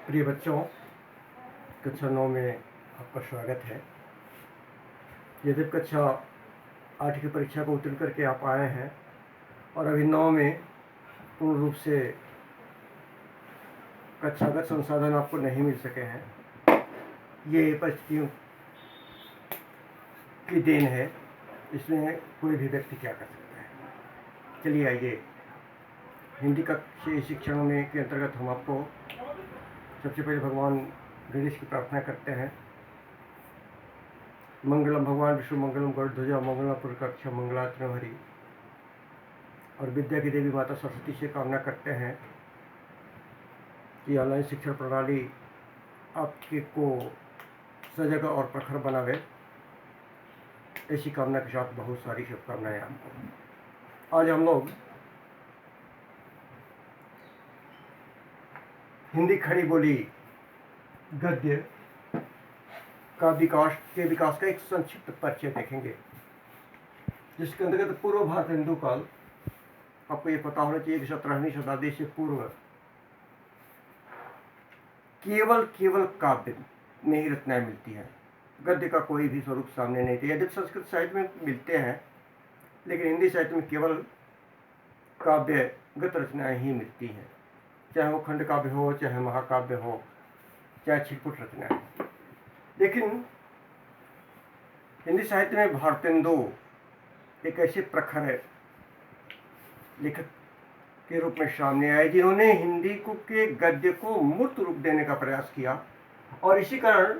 प्रिय बच्चों, कक्षा 9 में आपका स्वागत है। यदि कक्षा 8 की परीक्षा को उत्तीर्ण करके आप आए हैं और अभी 9 में पूर्ण रूप से कक्षागत संसाधन आपको नहीं मिल सके हैं, ये परिस्थितियों की देन है। इसमें कोई भी व्यक्ति क्या कर सकता है। चलिए आइए, हिंदी कक्षा शिक्षण में के अंतर्गत हम आपको सबसे पहले भगवान गणेश की प्रार्थना करते हैं। मंगलम भगवान विष्णु मंगलम गरुड़ध्वजा मंगलम पुरकक्ष मंगलात्मक हरि। और विद्या की देवी माता सरस्वती से कामना करते हैं कि ऑनलाइन शिक्षण प्रणाली आपके को सजग और प्रखर बनावे। ऐसी कामना के साथ बहुत सारी शुभकामनाएं आपको। आज हम लोग हिंदी खड़ी बोली गद्य का विकास का एक संक्षिप्त परिचय देखेंगे, जिसके अंतर्गत पूर्व भारत हिंदू काल। आपको ये पता होना चाहिए कि 17वीं शताब्दी से पूर्व केवल काव्य में ही रचनाएं मिलती हैं। गद्य का कोई भी स्वरूप सामने नहीं था। यदि संस्कृत साहित्य में मिलते हैं, लेकिन हिंदी साहित्य में केवल काव्यगत रचनाएं ही मिलती हैं, चाहे वो खंड काव्य हो, चाहे महाकाव्य हो, चाहे छिटपुट रचनाएं। लेकिन हिंदी साहित्य में भारतेंदु एक ऐसे प्रखर लेखक के रूप में सामने आए जिन्होंने हिंदी को के गद्य को मूर्त रूप देने का प्रयास किया, और इसी कारण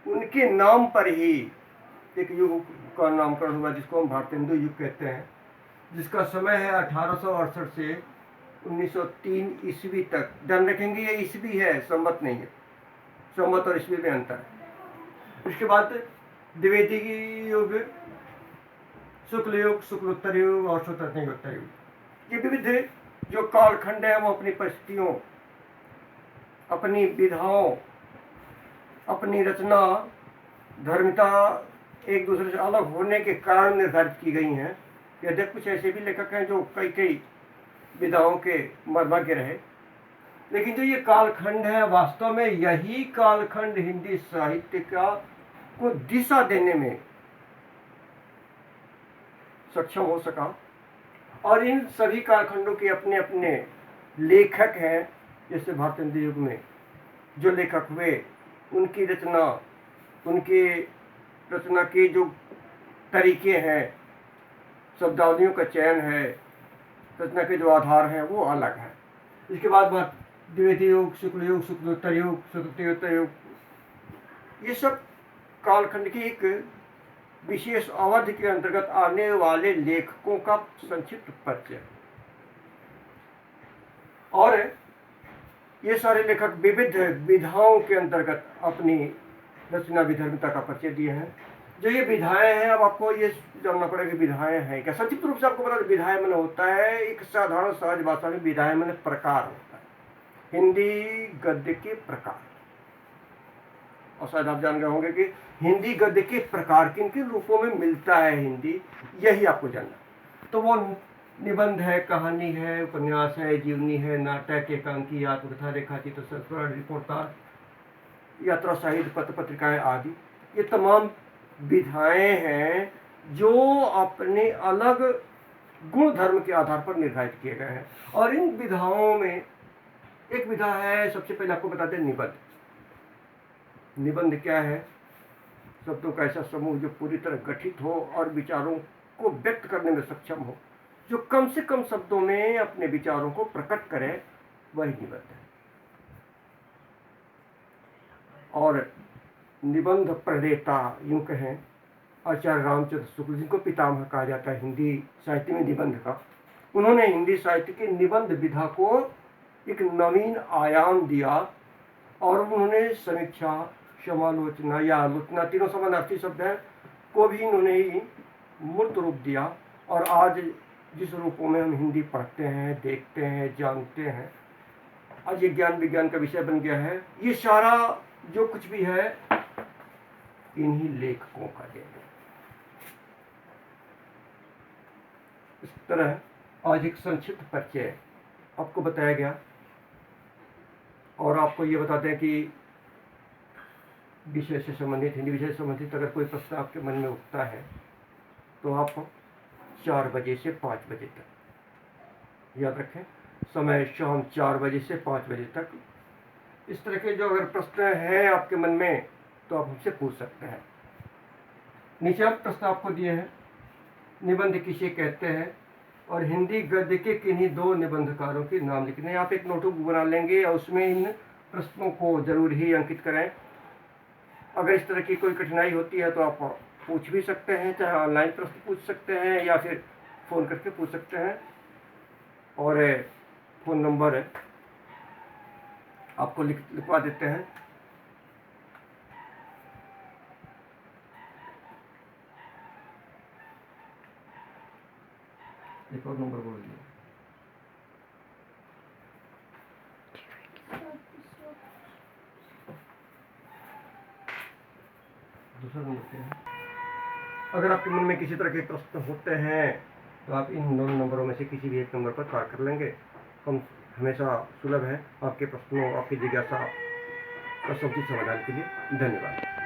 उनके नाम पर ही एक युग का नामकरण हुआ, जिसको हम भारतेंदु युग कहते हैं, जिसका समय है 1868 से 1903 ईस्वी तक। ध्यान रखेंगे, ये ईस्वी है, संवत नहीं है। संवत और ईस्वी में अंतर है। इसके बाद द्विवेदी युग, शुक्ल युग, शुक्लोत्तर युग और शुक्लोत्तर युग। ये विविध जो कालखंड है वो अपनी परिस्थितियों, अपनी विधाओं, अपनी रचना धर्मिता एक दूसरे से अलग होने के कारण निर्धारित की गई हैं। यद्यपि कुछ ऐसे भी लेखक हैं जो कई विधाओं के मर्मज्ञ रहे, लेकिन जो ये कालखंड है, वास्तव में यही कालखंड हिंदी साहित्य को दिशा देने में सक्षम हो सका। और इन सभी कालखंडों के अपने अपने लेखक हैं। जैसे भारतेंदु युग में जो लेखक हुए, उनकी रचना के जो तरीके हैं, शब्दावलियों का चयन है, रचना के जो आधार हैं, वो अलग है। इसके बाद द्विवेदी युग, शुक्ल युग, शुक्लोत्तर युग, शुक्लोत्तर युग, ये सब कालखंड की एक विशेष अवधि के अंतर्गत आने वाले लेखकों का संक्षिप्त परिचय। और ये सारे लेखक विविध विधाओं के अंतर्गत अपनी रचना विधर्मिता का परिचय दिए हैं। जो ये विधाएं हैं, अब आपको ये जानना पड़ेगा कि विधाएं हैं क्या। संक्षिप्त रूप से आपको पता है, विधाएं मन होता है एक साधारण सहज भाषा में विधाएं मन प्रकार होता है, हिंदी गद्य के प्रकार। और शायद आप जान गए होंगे कि हिंदी गद्य के प्रकार किन किन रूपों में मिलता है हिंदी, यही आपको जानना। तो वो निबंध है, कहानी है, उपन्यास है, जीवनी है, नाटक, एकांकी, आत्मकथा, रेखाचित्र, संस्मरण, रिपोर्टाज, यात्रा, साहित्य, पत्र पत्रिकाएं आदि। ये तमाम विधाएं हैं जो अपने अलग गुण धर्म के आधार पर निर्धारित किए गए हैं। और इन विधाओं में एक विधा है, सबसे पहले आपको बताते हैं निबंध। निबंध क्या है? शब्दों का ऐसा समूह जो पूरी तरह गठित हो और विचारों को व्यक्त करने में सक्षम हो, जो कम से कम शब्दों में अपने विचारों को प्रकट करे, वही निबंध है। और निबंध प्रणेता यूं कहें आचार्य रामचंद्र शुक्ल, जिनको पितामह कहा जाता है हिंदी साहित्य में निबंध का। उन्होंने हिंदी साहित्य के निबंध विधा को एक नवीन आयाम दिया, और उन्होंने समीक्षा, समालोचना या आलोचना, तीनों समानार्थी शब्द हैं, को भी इन्होंने ही मूर्त रूप दिया। और आज जिस रूपों में हम हिंदी पढ़ते हैं, देखते हैं, जानते हैं, आज ये ज्ञान विज्ञान का विषय बन गया है। ये सारा जो कुछ भी है इन्हीं लेखकों का देन है। इस तरह आज एक संक्षिप्त परिचय आपको बताया गया और आपको ये बता दें कि विषय से संबंधित, हिंदी विषय से संबंधित अगर कोई प्रश्न आपके मन में उठता है तो आप 4 बजे से 5 बजे तक याद रखें, समय शाम 4 बजे से 5 बजे तक। इस तरह के जो अगर प्रश्न हैं आपके मन में तो आप हमसे पूछ सकते हैं। नीचे आप प्रश्न आपको दिए हैं, निबंध किसे कहते हैं और हिंदी गद्य के किन्हीं 2 निबंधकारों के नाम लिखने हैं। आप एक नोटबुक बना लेंगे और उसमें इन प्रश्नों को जरूर ही अंकित करें। अगर इस तरह की कोई कठिनाई होती है तो आप पूछ भी सकते हैं, चाहे ऑनलाइन प्रश्न पूछ सकते हैं या फिर फ़ोन करके पूछ सकते हैं। और फ़ोन नंबर आपको लिखवा देते हैं। एक और नंबर बोल दिया, दूसरा नंबर क्या है? अगर आपके मन में किसी तरह के प्रश्न होते हैं तो आप इन दोनों नंबरों में से किसी भी एक नंबर पर कॉल कर लेंगे। हम हमेशा सुलभ हैं आपके प्रश्नों, आपकी जिज्ञासा का समुचित समाधान के लिए। धन्यवाद।